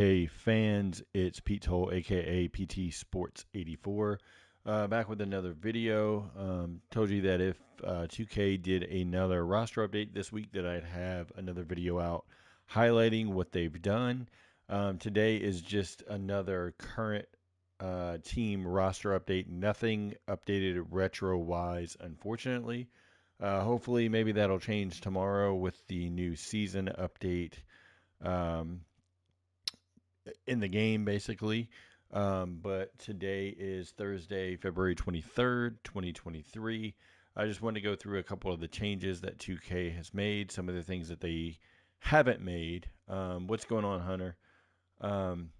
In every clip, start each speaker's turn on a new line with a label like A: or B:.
A: Hey fans, it's Pete Toll, aka PT Sports 84, back with another video. Told you that if 2K did another roster update this week, that I'd have another video out highlighting what they've done. Today is just another current team roster update. Nothing updated retro wise, unfortunately. Hopefully, maybe that'll change tomorrow with the new season update. Um, in the game, basically. But today is Thursday, February 23rd, 2023. I just wanted to go through a couple of the changes that 2K has made, some of the things that they haven't made. What's going on, Hunter? Um,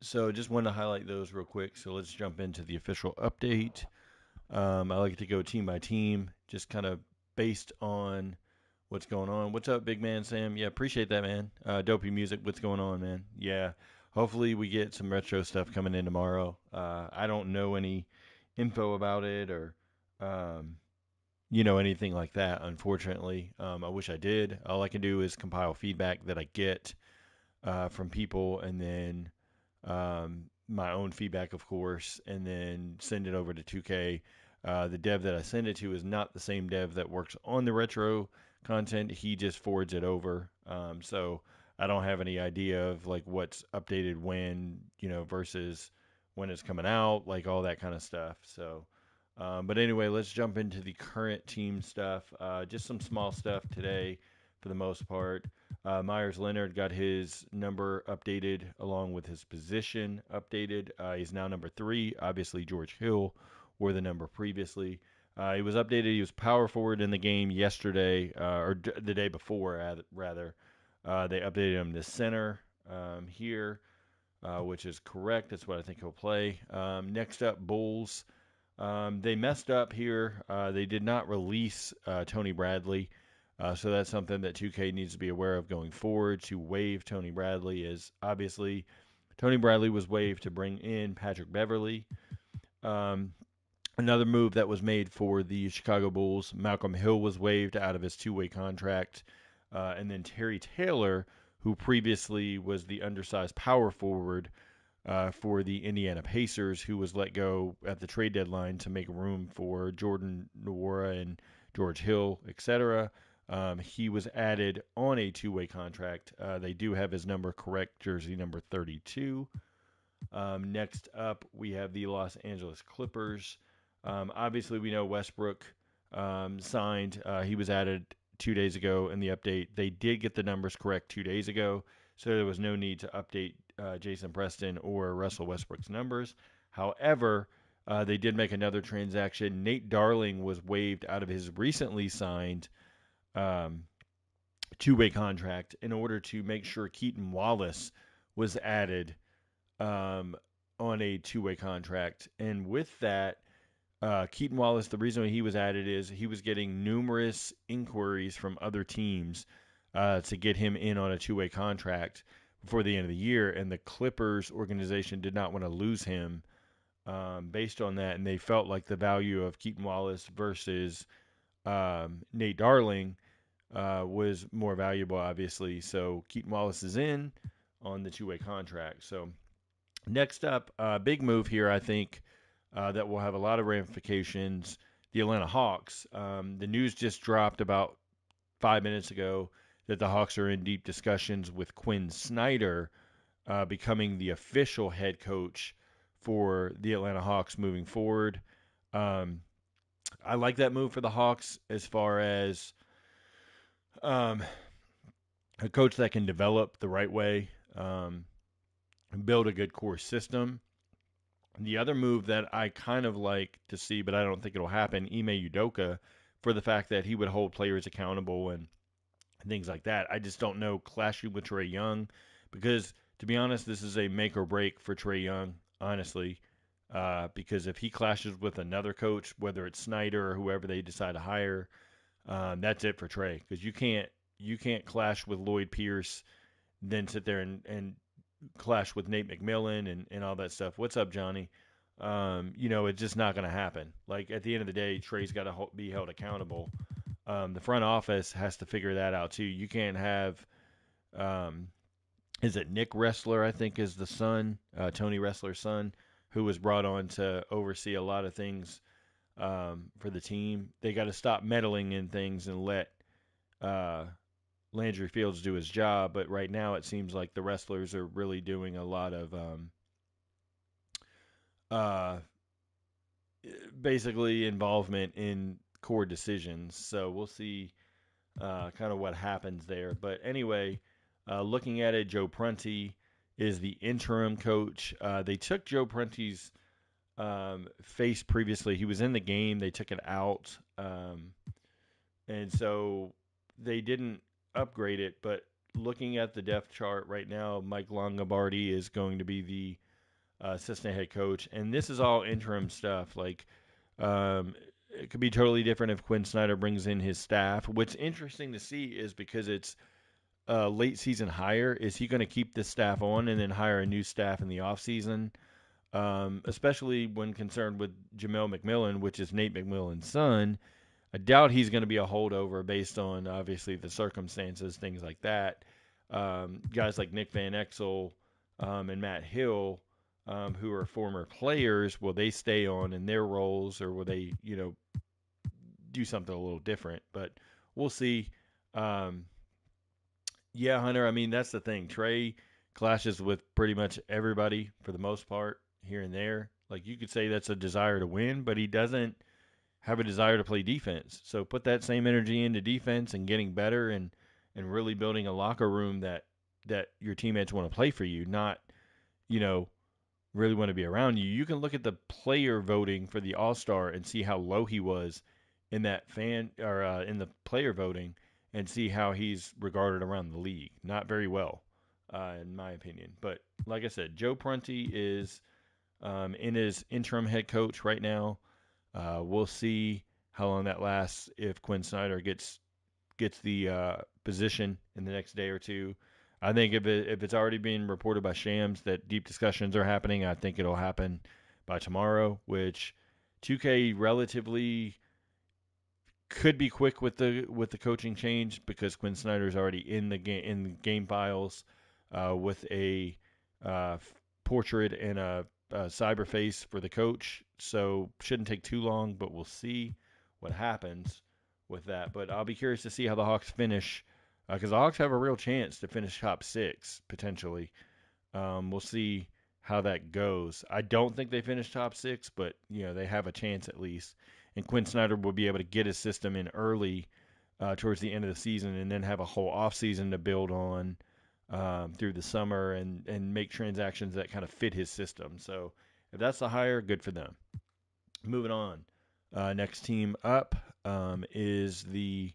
A: so just wanted to highlight those real quick. So let's jump into the official update. I like to go team by team, just kind of based on what's going on. What's up, big man Sam? Yeah, appreciate that, man. Dopey music. What's going on, man? Yeah, hopefully we get some retro stuff coming in tomorrow. I don't know any info about it or, um, anything like that. Unfortunately, I wish I did. All I can do is compile feedback that I get from people, and then my own feedback, of course, and then send it over to 2K. The dev that I send it to is not the same dev that works on the retro content. He just forwards it over. So I don't have any idea of like what's updated when, versus when it's coming out, like all that kind of stuff. So, but anyway, let's jump into the current team stuff. Just some small stuff today for the most part. Myers Leonard got his number updated along with his position updated. He's now number 3. Obviously, George Hill wore the number previously. He was updated. He was power forward in the game yesterday, the day before, rather. They updated him to center here, which is correct. That's what I think he'll play. Next up, Bulls. They messed up here. They did not release Tony Bradley. So that's something that 2K needs to be aware of going forward. To waive Tony Bradley is obviously Tony Bradley was waived to bring in Patrick Beverly. Um, Another move that was made for the Chicago Bulls, Malcolm Hill was waived out of his two-way contract. And then Terry Taylor, who previously was the undersized power forward for the Indiana Pacers, who was let go at the trade deadline to make room for Jordan Nwora and George Hill, etc. He was added on a two-way contract. They do have his number correct, jersey number 32. Next up, we have the Los Angeles Clippers. Obviously, we know Westbrook signed. He was added 2 days ago in the update. They did get the numbers correct 2 days ago, so there was no need to update Jason Preston or Russell Westbrook's numbers. However, they did make another transaction. Nate Darling was waived out of his recently signed um, two-way contract in order to make sure Keaton Wallace was added um, on a two-way contract. And with that, Keaton Wallace, the reason he was added is he was getting numerous inquiries from other teams to get him in on a two-way contract before the end of the year, and the Clippers organization did not want to lose him based on that, and they felt like the value of Keaton Wallace versus Nate Darling was more valuable, obviously. So Keaton Wallace is in on the two-way contract. So next up, big move here, I think, that will have a lot of ramifications. The Atlanta Hawks. The news just dropped about 5 minutes ago that the Hawks are in deep discussions with Quinn Snyder becoming the official head coach for the Atlanta Hawks moving forward. Um, I like that move for the Hawks as far as um, a coach that can develop the right way, build a good core system. The other move that I kind of like to see, but I don't think it'll happen, Ime Udoka, for the fact that he would hold players accountable and things like that. I just don't know clashing with Trae Young because, to be honest, this is a make or break for Trae Young, honestly. Because if he clashes with another coach, whether it's Snyder or whoever they decide to hire, that's it for Trae. Because you can't clash with Lloyd Pierce, then sit there and clash with Nate McMillan and all that stuff. What's up, Johnny? It's just not going to happen. Like at the end of the day, Trey's got to be held accountable. The front office has to figure that out too. You can't have, um, is it Nick Wrestler, I think is the son, Tony Wrestler's son, who was brought on to oversee a lot of things for the team. They got to stop meddling in things and let uh, Landry Fields do his job. But right now, it seems like the wrestlers are really doing a lot of uh, basically involvement in core decisions. So we'll see kind of what happens there. But anyway, looking at it, Joe Prunty is the interim coach. They took Joe Prunty's face previously. He was in the game. They took it out. And so they didn't upgrade it. But looking at the depth chart right now, Mike Longobardi is going to be the assistant head coach. And this is all interim stuff. Like, it could be totally different if Quinn Snyder brings in his staff. What's interesting to see is because it's a late season hire, is he going to keep this staff on and then hire a new staff in the offseason? Especially when concerned with Jamel McMillan, which is Nate McMillan's son. I doubt he's going to be a holdover based on obviously the circumstances, things like that. Guys like Nick Van Exel and Matt Hill, who are former players, will they stay on in their roles or will they, do something a little different? But we'll see. Um, yeah, Hunter. I mean, that's the thing. Trey clashes with pretty much everybody for the most part here and there. Like you could say that's a desire to win, but he doesn't have a desire to play defense. So put that same energy into defense and getting better and really building a locker room that your teammates want to play for you, not, you know, really want to be around you. You can look at the player voting for the All-Star and see how low he was in that fan or in the player voting and see how he's regarded around the league. Not very well, in my opinion. But like I said, Joe Prunty is in his interim head coach right now. We'll see how long that lasts if Quinn Snyder gets the position in the next day or two. I think if it's already being reported by Shams that deep discussions are happening, I think it'll happen by tomorrow, which 2K relatively could be quick with the coaching change because Quinn Snyder's already in the game files with a uh, portrait and a cyber face for the coach. So shouldn't take too long, but we'll see what happens with that. But I'll be curious to see how the Hawks finish because the Hawks have a real chance to finish top six potentially. We'll see how that goes. I don't think they finish top six, but they have a chance at least. And Quinn Snyder will be able to get his system in early towards the end of the season, and then have a whole off season to build on through the summer and make transactions that kind of fit his system. So if that's the hire, good for them. Moving on. Next team up is the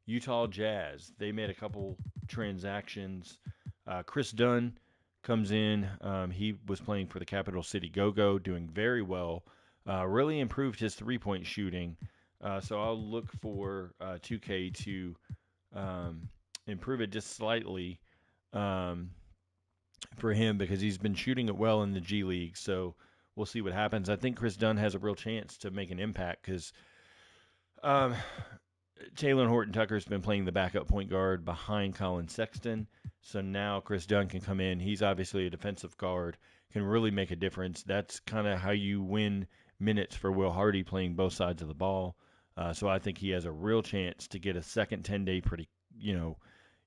A: Utah Jazz. They made a couple transactions. Chris Dunn comes in. He was playing for the Capital City Go-Go, doing very well. Really improved his three-point shooting. So I'll look for 2K to improve it just slightly for him because he's been shooting it well in the G League. So we'll see what happens. I think Chris Dunn has a real chance to make an impact because um, Taylor Horton Tucker's been playing the backup point guard behind Colin Sexton. So now Chris Dunn can come in. He's obviously a defensive guard, can really make a difference. That's kind of how you win minutes for Will Hardy playing both sides of the ball. So I think he has a real chance to get a second 10-day pretty,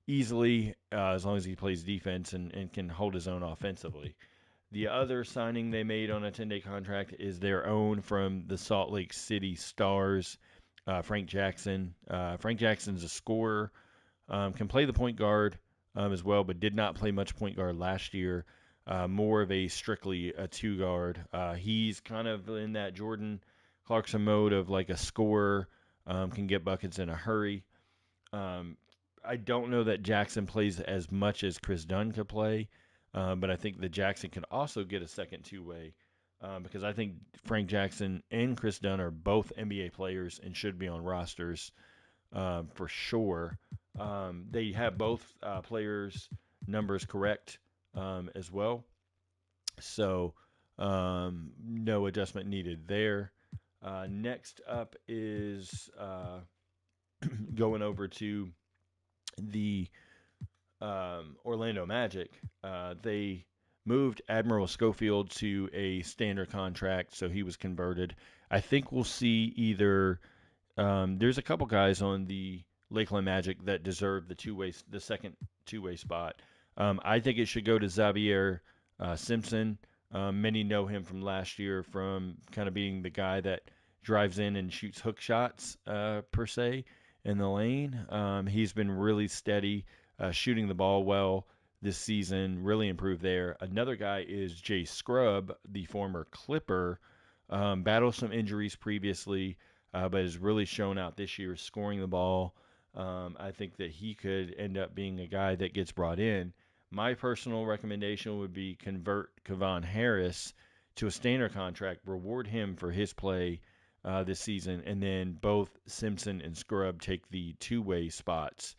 A: easily as long as he plays defense and can hold his own offensively. The other signing they made on a 10-day contract is their own from the Salt Lake City Stars, Frank Jackson. Frank Jackson's a scorer, can play the point guard as well, but did not play much point guard last year. More of a strictly a two guard. He's kind of in that Jordan Clarkson mode of like a scorer, can get buckets in a hurry. I don't know that Jackson plays as much as Chris Dunn could play, but I think that Jackson can also get a second two-way because I think Frank Jackson and Chris Dunn are both NBA players and should be on rosters for sure. They have both players' numbers correct as well, so no adjustment needed there. Next up is going over to the Orlando Magic, they moved Admiral Schofield to a standard contract, so he was converted. I think we'll see either. There's a couple guys on the Lakeland Magic that deserve the second two-way spot. I think it should go to Xavier Simpson. Many know him from last year from kind of being the guy that drives in and shoots hook shots per se in the lane. He's been really steady, shooting the ball well this season. Really improved there. Another guy is Jay Scrubb, the former Clipper. Battled some injuries previously, but has really shown out this year scoring the ball. I think that he could end up being a guy that gets brought in. My personal recommendation would be convert Kevon Harris to a standard contract, reward him for his play this season, and then both Simpson and Scrub take the two-way spots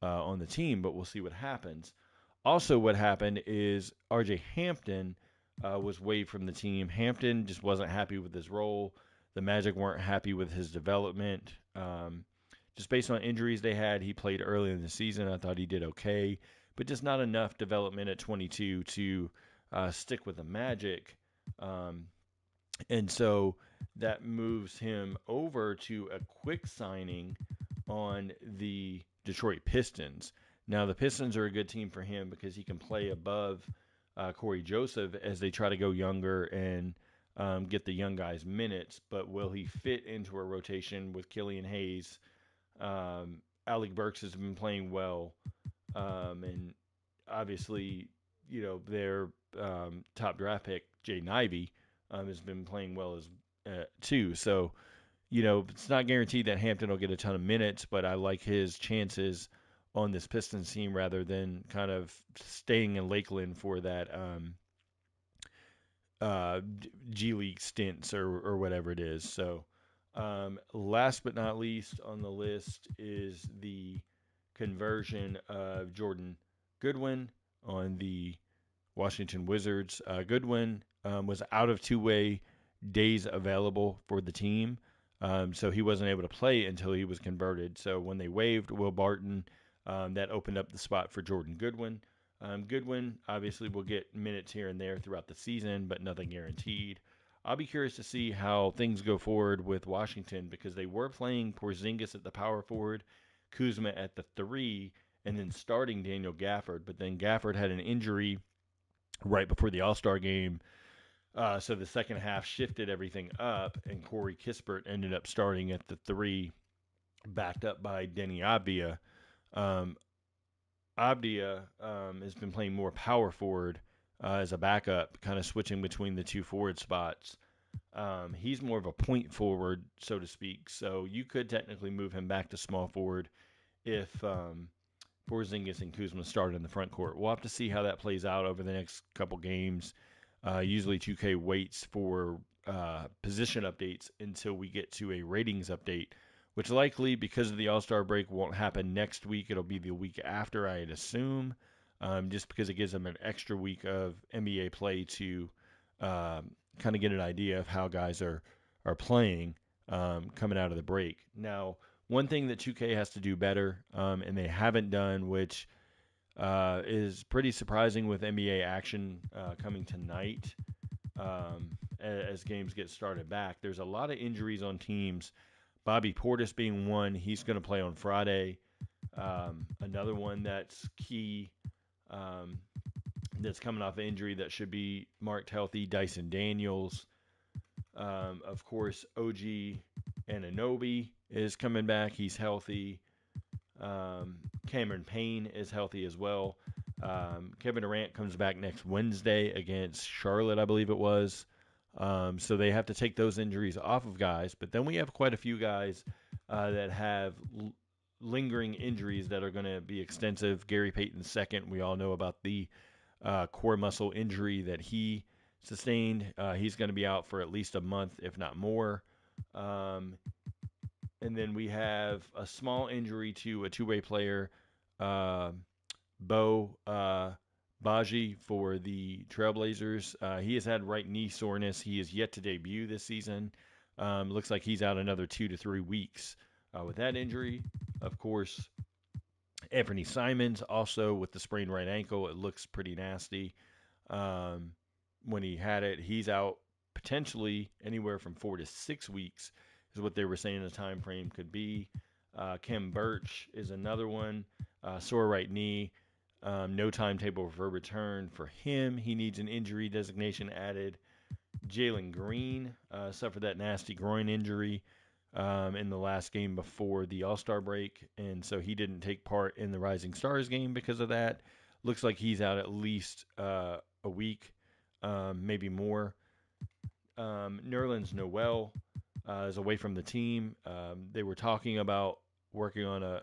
A: on the team, but we'll see what happens. Also, what happened is RJ Hampton was waived from the team. Hampton just wasn't happy with his role. The Magic weren't happy with his development. Just based on injuries they had, he played early in the season. I thought he did okay, but just not enough development at 22 to stick with the Magic. And so that moves him over to a quick signing on the Detroit Pistons. Now, the Pistons are a good team for him because he can play above Corey Joseph as they try to go younger and get the young guys minutes. But will he fit into a rotation with Killian Hayes? Alec Burks has been playing well. And obviously, their top draft pick, Jaden Ivey, has been playing well as too. So, it's not guaranteed that Hampton will get a ton of minutes, but I like his chances on this Pistons team rather than kind of staying in Lakeland for that G League stints or whatever it is. So, last but not least on the list is the conversion of Jordan Goodwin on the Washington Wizards. Goodwin was out of two-way days available for the team, so he wasn't able to play until he was converted. So when they waived Will Barton, that opened up the spot for Jordan Goodwin. Goodwin obviously will get minutes here and there throughout the season, but nothing guaranteed. I'll be curious to see how things go forward with Washington because they were playing Porzingis at the power forward, Kuzma at the 3, and then starting Daniel Gafford. But then Gafford had an injury right before the All-Star game, so the second half shifted everything up, and Corey Kispert ended up starting at the 3, backed up by Denny Abdia. Abdia has been playing more power forward as a backup, kind of switching between the two forward spots. He's more of a point forward, so to speak. So you could technically move him back to small forward if Porzingis and Kuzma start in the front court. We'll have to see how that plays out over the next couple games. Usually 2K waits for position updates until we get to a ratings update, which likely, because of the All-Star break, won't happen next week. It'll be the week after, I'd assume, just because it gives them an extra week of NBA play to kind of get an idea of how guys are playing coming out of the break. Now, one thing that 2K has to do better, and they haven't done, which is pretty surprising with NBA action coming tonight as games get started back. There's a lot of injuries on teams. Bobby Portis being one. He's going to play on Friday. Another one that's key that's coming off an injury that should be marked healthy, Dyson Daniels. Of course, OG Anunoby is coming back. He's healthy. Cameron Payne is healthy as well. Kevin Durant comes back next Wednesday against Charlotte, I believe it was. So they have to take those injuries off of guys. But then we have quite a few guys that have lingering injuries that are going to be extensive. Gary Payton II, we all know about the core muscle injury that he sustained. He's going to be out for at least a month, if not more. And then we have a small injury to a two-way player, Bo Baji for the Trailblazers. He has had right knee soreness. He is yet to debut this season. Looks like he's out another 2 to 3 weeks with that injury. Of course, Anthony Simons also with the sprained right ankle. It looks pretty nasty. Um, when he had it, he's out potentially anywhere from 4 to 6 weeks is what they were saying the time frame could be. Kim Birch is another one, sore right knee. No timetable for return for him. He needs an injury designation added. Jalen Green suffered that nasty groin injury in the last game before the All-Star break, and so he didn't take part in the Rising Stars game because of that. Looks like he's out at least a week, maybe more. Nerlens Noel is away from the team. They were talking about working on a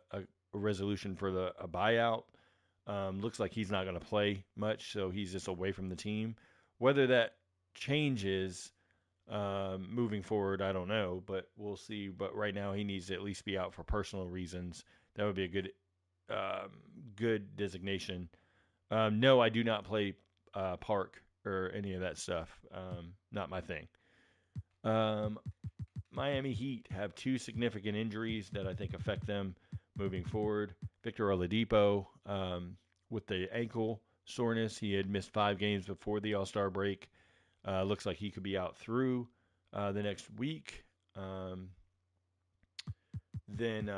A: resolution for a buyout. Looks like he's not going to play much, so he's just away from the team. Whether that changes moving forward, I don't know, but we'll see. But right now, he needs to at least be out for personal reasons. That would be a good designation. No, I do not play park or any of that stuff. Not my thing. Um, Miami Heat have two significant injuries that I think affect them moving forward. Victor Oladipo with the ankle soreness. He had missed 5 games before the All-Star break. Looks like he could be out through the next week. Then,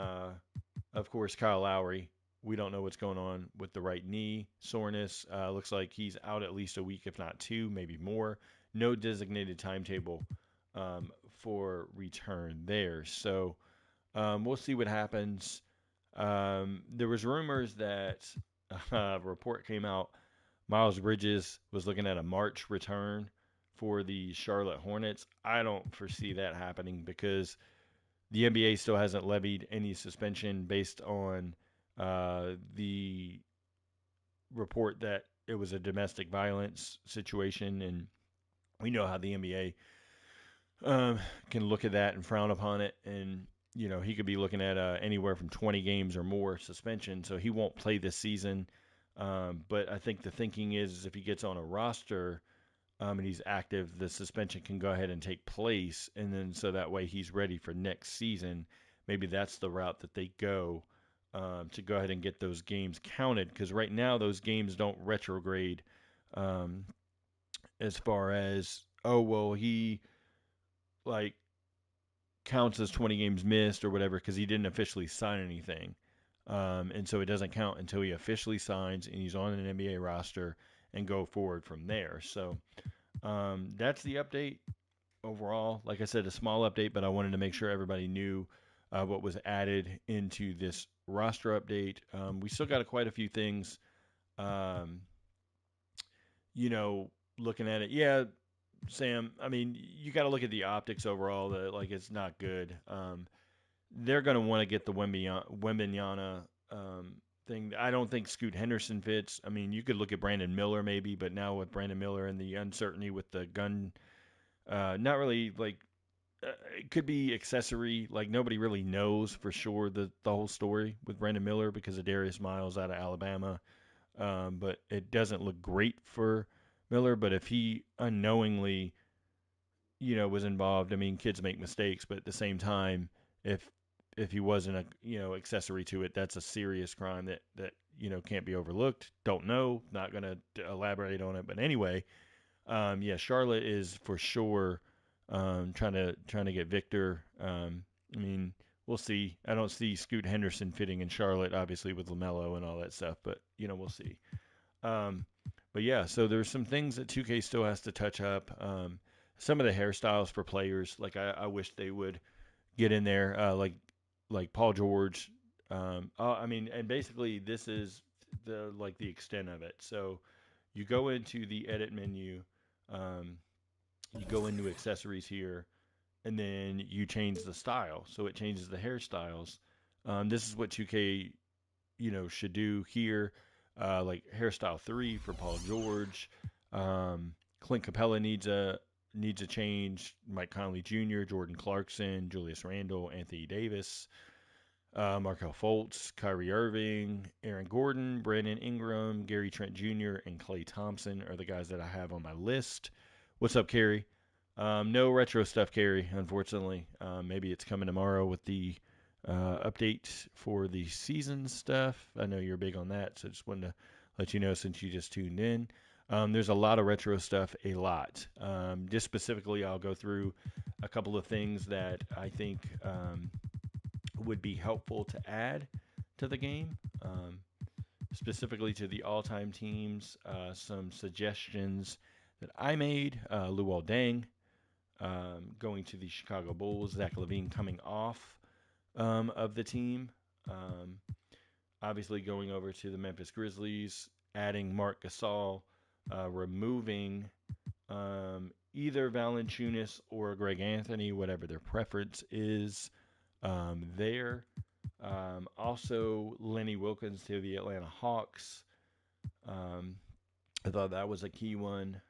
A: of course, Kyle Lowry. We don't know what's going on with the right knee soreness. Looks like he's out at least a week, if not 2, maybe more. No designated timetable for return there. So we'll see what happens. There was rumors that a report came out. Miles Bridges was looking at a March return for the Charlotte Hornets. I don't foresee that happening because the NBA still hasn't levied any suspension based on the report that it was a domestic violence situation, and we know how the NBA can look at that and frown upon it, and he could be looking at anywhere from 20 games or more suspension, so he won't play this season. But I think the thinking is if he gets on a roster and he's active, the suspension can go ahead and take place, and then so that way he's ready for next season. Maybe that's the route that they go to go ahead and get those games counted, because right now those games don't retrograde as far as, oh, well, he like counts as 20 games missed or whatever because he didn't officially sign anything. And so it doesn't count until he officially signs and he's on an NBA roster and go forward from there. So that's the update overall. Like I said, a small update, but I wanted to make sure everybody knew what was added into this roster update. We still got quite a few things, looking at it. Yeah, Sam, I mean, you got to look at the optics overall. Like, it's not good. They're going to want to get the Wembanyama thing. I don't think Scoot Henderson fits. I mean, you could look at Brandon Miller maybe, but now with Brandon Miller and the uncertainty with the gun, not really like it could be accessory. Like nobody really knows for sure the whole story with Brandon Miller because of Darius Miles out of Alabama. But it doesn't look great for Miller. But if he unknowingly, was involved, I mean, kids make mistakes, but at the same time, if he wasn't a accessory to it, that's a serious crime that can't be overlooked. Don't know, not gonna elaborate on it, but anyway, Charlotte is for sure trying to get Victor. I mean, we'll see. I don't see Scoot Henderson fitting in Charlotte, obviously with LaMelo and all that stuff, but we'll see. But yeah, so there's some things that 2K still has to touch up. Some of the hairstyles for players, like I wish they would get in there, like Paul George. I mean, and basically this is the extent of it. So you go into the edit menu, you go into accessories here, and then you change the style. So it changes the hairstyles. This is what 2K should do here. Like hairstyle 3 for Paul George. Clint Capella needs a change. Mike Conley Jr., Jordan Clarkson, Julius Randle, Anthony Davis, Markelle Fultz, Kyrie Irving, Aaron Gordon, Brandon Ingram, Gary Trent Jr., and Klay Thompson are the guys that I have on my list. What's up, Carrie? No retro stuff, Carrie, unfortunately. Maybe it's coming tomorrow with the update for the season stuff. I know you're big on that, so just wanted to let you know since you just tuned in. There's a lot of retro stuff, a lot. Just specifically, I'll go through a couple of things that I think would be helpful to add to the game, specifically to the all-time teams. Some suggestions that I made: Luol Deng going to the Chicago Bulls, Zach LaVine coming off of the team. Um, Obviously, going over to the Memphis Grizzlies, adding Marc Gasol, removing either Valanciunas or Greg Anthony, whatever their preference is there. Also, Lenny Wilkins to the Atlanta Hawks. Um, I thought that was a key one.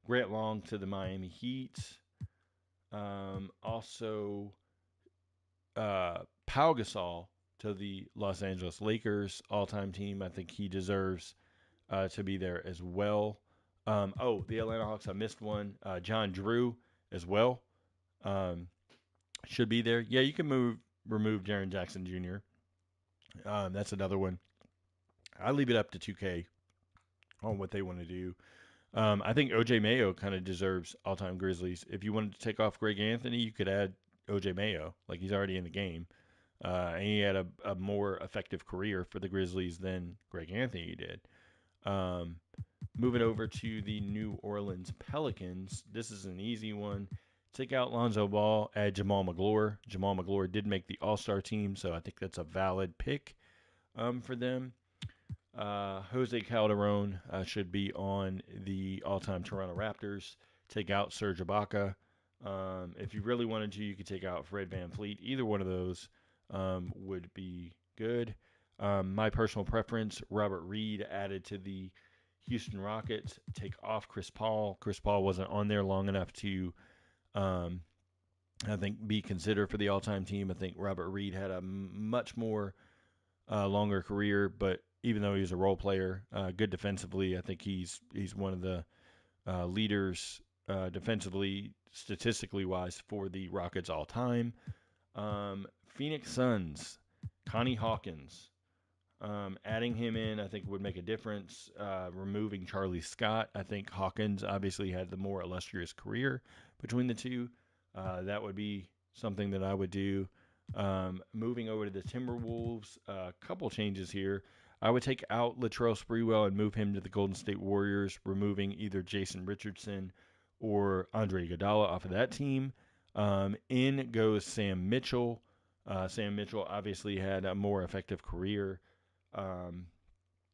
A: Grant Long to the Miami Heat. Also, Pau Gasol to the Los Angeles Lakers all-time team. I think he deserves to be there as well. The Atlanta Hawks, I missed one. John Drew as well should be there. Yeah, you can remove Jaren Jackson Jr. That's another one. I leave it up to 2K on what they want to do. I think OJ Mayo kind of deserves all-time Grizzlies. If you wanted to take off Greg Anthony, you could add OJ Mayo. Like, he's already in the game. And he had a more effective career for the Grizzlies than Greg Anthony did. Moving over to the New Orleans Pelicans, this is an easy one. Take out Lonzo Ball, add Jamal McGlure. Jamal McGlure did make the All-Star team, so I think that's a valid pick for them. Jose Calderon should be on the all-time Toronto Raptors. Take out Serge Ibaka. If you really wanted to, you could take out Fred VanVleet. Either one of those would be good. My personal preference, Robert Reed added to the Houston Rockets. Take off Chris Paul. Chris Paul wasn't on there long enough to, I think, be considered for the all-time team. I think Robert Reed had a much more longer career, but even though he was a role player, good defensively, I think he's one of the leaders defensively, statistically wise, for the Rockets all time. Phoenix Suns, Connie Hawkins. Adding him in, I think, would make a difference. Removing Charlie Scott, I think Hawkins obviously had the more illustrious career between the two. That would be something that I would do. Moving over to the Timberwolves, a couple changes here. I would take out Latrell Sprewell and move him to the Golden State Warriors, removing either Jason Richardson or Andre Iguodala off of that team. In goes Sam Mitchell. Sam Mitchell obviously had a more effective career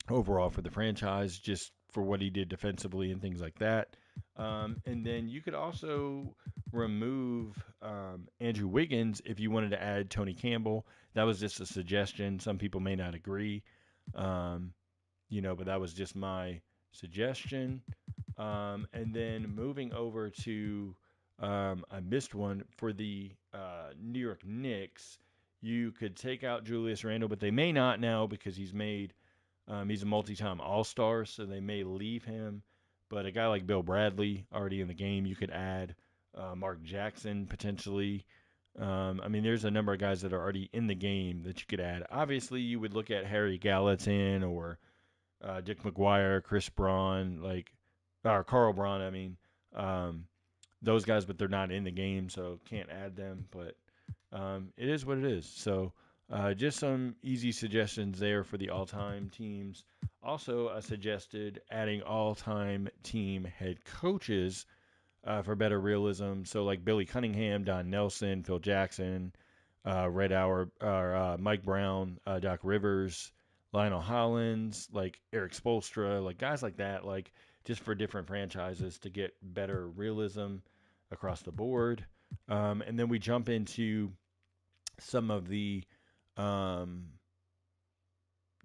A: overall for the franchise, just for what he did defensively and things like that. And then you could also remove Andrew Wiggins if you wanted to add Tony Campbell. That was just a suggestion. Some people may not agree, but that was just my suggestion. And then moving over to, I missed one for the New York Knicks. You could take out Julius Randle, but they may not now because he's a multi-time All-Star, so they may leave him. But a guy like Bill Bradley already in the game, you could add Mark Jackson potentially. There's a number of guys that are already in the game that you could add. Obviously, you would look at Harry Gallatin or Dick McGuire, Chris Braun, or Carl Braun. Those guys, but they're not in the game, so can't add them. But it is what it is. So just some easy suggestions there for the all-time teams. Also, I suggested adding all-time team head coaches for better realism. So like Billy Cunningham, Don Nelson, Phil Jackson, Red Hour, Mike Brown, Doc Rivers, Lionel Hollins, like Eric Spoelstra, like guys like that, like just for different franchises to get better realism across the board. And then we jump into some of the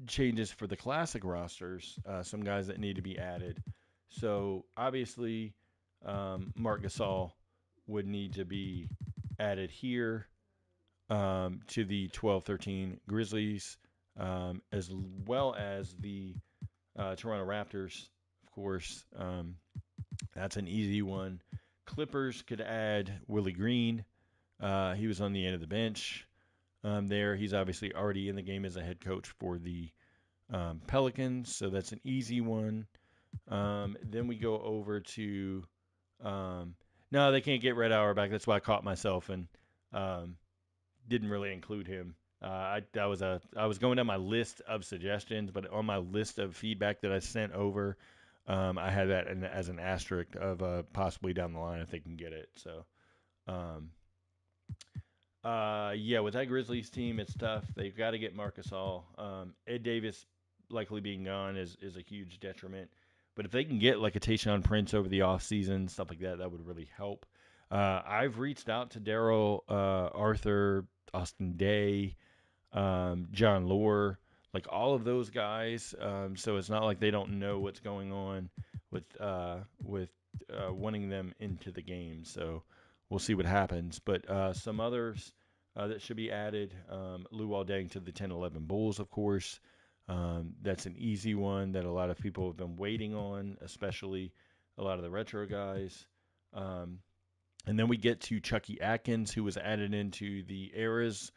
A: changes for the classic rosters, some guys that need to be added. So obviously, Marc Gasol would need to be added here to the 12-13 Grizzlies, as well as the Toronto Raptors, of course. That's an easy one. Clippers could add Willie Green. He was on the end of the bench. there. He's obviously already in the game as a head coach for the Pelicans, so that's an easy one. Then we go over to um, no, they can't get Red Auerbach. That's why I caught myself and um, didn't really include him. I was going down my list of suggestions, but on my list of feedback that I sent over, I had that as an asterisk of possibly down the line if they can get it. So, um, yeah, with that Grizzlies team, it's tough. They've got to get Marcus All. Ed Davis likely being gone is a huge detriment. But if they can get like a Tayshaun Prince over the offseason, stuff like that, that would really help. I've reached out to Daryl Arthur, Austin Day, John Lohr, like all of those guys. So it's not like they don't know what's going on with wanting them into the game. So we'll see what happens. But some others that should be added: Luol Deng to the 10-11 Bulls, of course. That's an easy one that a lot of people have been waiting on, especially a lot of the retro guys. Um, and then we get to Chucky Atkins, who was added into the Eras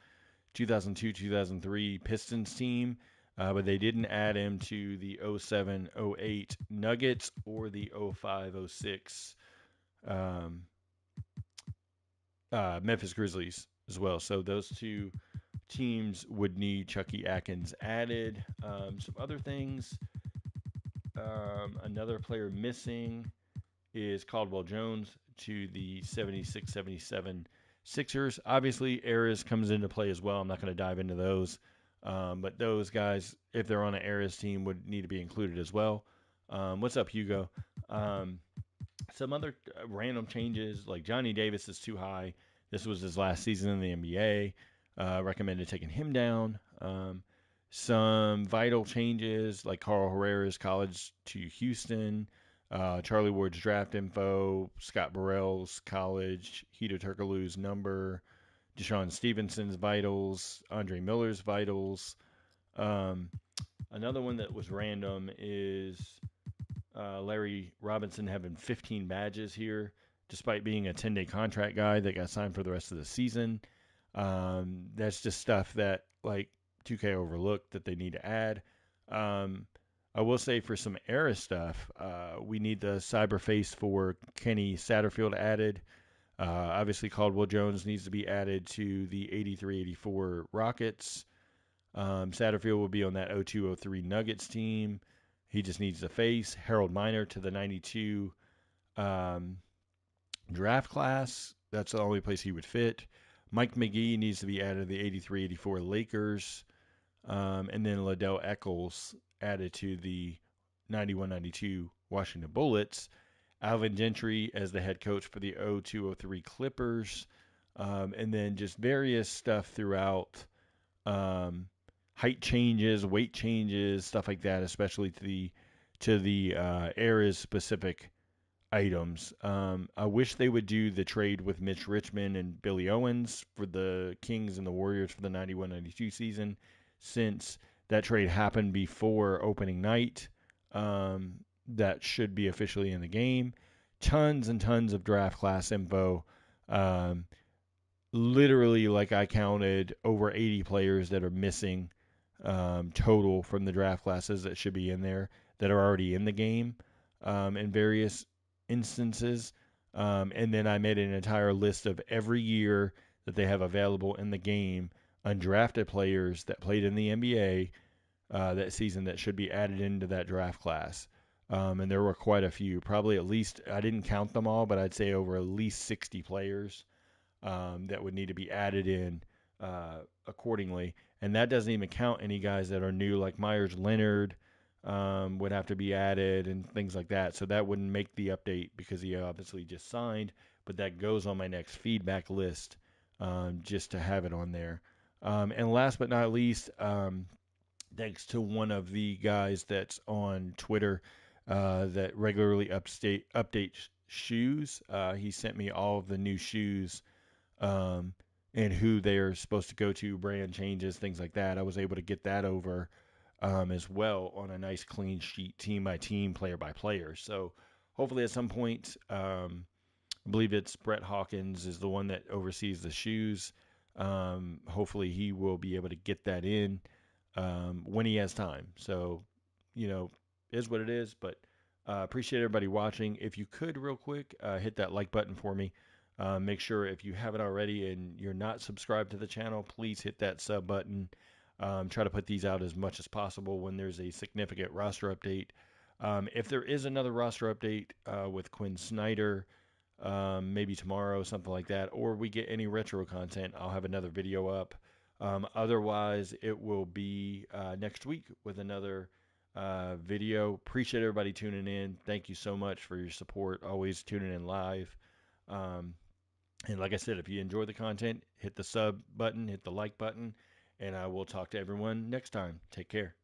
A: 2002-2003 Pistons team, but they didn't add him to the 07-08 Nuggets or the 05-06 um, Memphis Grizzlies as well. So those two teams would need Chucky Atkins added. Some other things. Another player missing is Caldwell Jones to the 76-77 Sixers. Obviously, Ares comes into play as well. I'm not going to dive into those. But those guys, if they're on an Ares team, would need to be included as well. What's up, Hugo? Some other random changes, like Johnny Davis is too high. This was his last season in the NBA. Recommended taking him down. Some vital changes, like Carl Herrera's college to Houston, Charlie Ward's draft info, Scott Burrell's college, Hedo Turkoglu's number, Deshaun Stevenson's vitals, Andre Miller's vitals. Um, Another one that was random is Larry Robinson having 15 badges here, despite being a 10-day contract guy that got signed for the rest of the season. That's just stuff that like 2K overlooked that they need to add. I will say for some era stuff, we need the cyberface for Kenny Satterfield added. Obviously, Caldwell Jones needs to be added to the 83-84 Rockets. Satterfield will be on that 02-03 Nuggets team. He just needs the face. Harold Miner to the 92 draft class. That's the only place he would fit. Mike McGee needs to be added to the 83-84 Lakers. And then Liddell Eccles added to the 91-92 Washington Bullets. Alvin Gentry as the head coach for the 02-03 Clippers. And then just various stuff throughout. Height changes, weight changes, stuff like that, especially to the areas specific items. I wish they would do the trade with Mitch Richmond and Billy Owens for the Kings and the Warriors for the 91-92 season, since that trade happened before opening night. That should be officially in the game. Tons and tons of draft class info. Literally, like I counted, over 80 players that are missing total from the draft classes that should be in there that are already in the game in various instances. And then I made an entire list of every year that they have available in the game, undrafted players that played in the NBA that season that should be added into that draft class. And there were quite a few, probably at least, I didn't count them all, but I'd say over at least 60 players that would need to be added in accordingly. And that doesn't even count any guys that are new, like Myers Leonard would have to be added and things like that. So that wouldn't make the update because he obviously just signed, but that goes on my next feedback list just to have it on there. And last but not least, thanks to one of the guys that's on Twitter that regularly updates shoes. He sent me all of the new shoes and who they're supposed to go to, brand changes, things like that. I was able to get that over as well on a nice clean sheet, team by team, player by player. So hopefully at some point, I believe it's Brett Hawkins is the one that oversees the shoes. Hopefully he will be able to get that in when he has time. So, you know, is what it is. But appreciate everybody watching. If you could, real quick, hit that like button for me. Make sure if you haven't already and you're not subscribed to the channel, please hit that sub button. Try to put these out as much as possible when there's a significant roster update. If there is another roster update with Quinn Snyder, maybe tomorrow, something like that, or we get any retro content, I'll have another video up. Otherwise, it will be next week with another video. Appreciate everybody tuning in. Thank you so much for your support, always tuning in live. Um, and like I said, if you enjoy the content, hit the sub button, hit the like button, and I will talk to everyone next time. Take care.